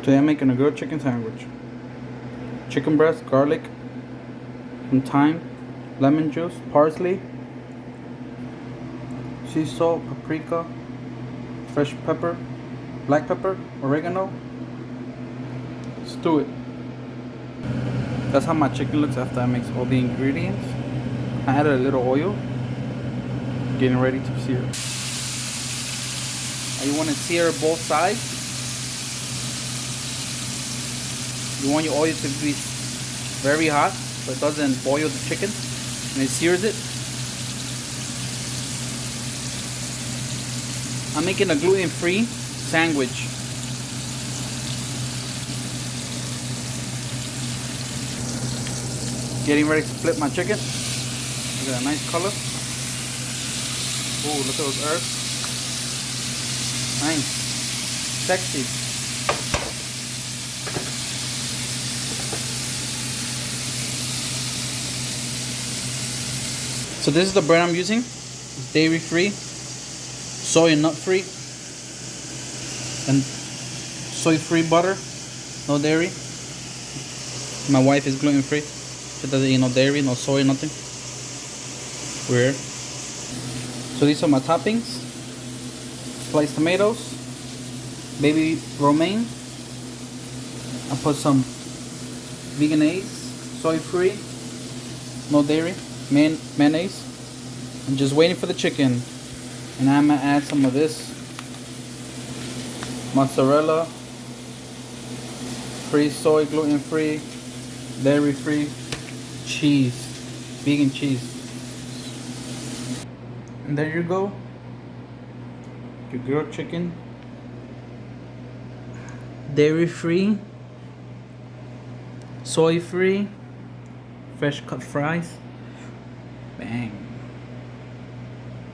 Today I'm making a grilled chicken sandwich. Chicken breast, garlic, some thyme, lemon juice, parsley, sea salt, paprika, fresh pepper, black pepper, oregano. Stew it. That's how my chicken looks after I mix all the ingredients. I added a little oil. Getting ready to sear. You want to sear both sides. You want your oil to be very hot so it doesn't boil the chicken and it sears it. I'm making a gluten-free sandwich. Getting ready to flip my chicken. Look at that nice color. Oh, look at those herbs. Nice. Sexy. So this is the bread I'm using. It's dairy free, soy and nut free, and soy free butter, no dairy. My wife is gluten free. She doesn't eat no dairy, no soy, nothing. Weird. So these are my toppings. Sliced tomatoes, baby romaine. I put some vegan eggs, soy free, no dairy, mayonnaise. I'm just waiting for the chicken, and I'm gonna add some of this mozzarella, free soy, gluten free, dairy free cheese, vegan cheese. And there you go, your grilled chicken, dairy free, soy free, fresh cut fries. Bang.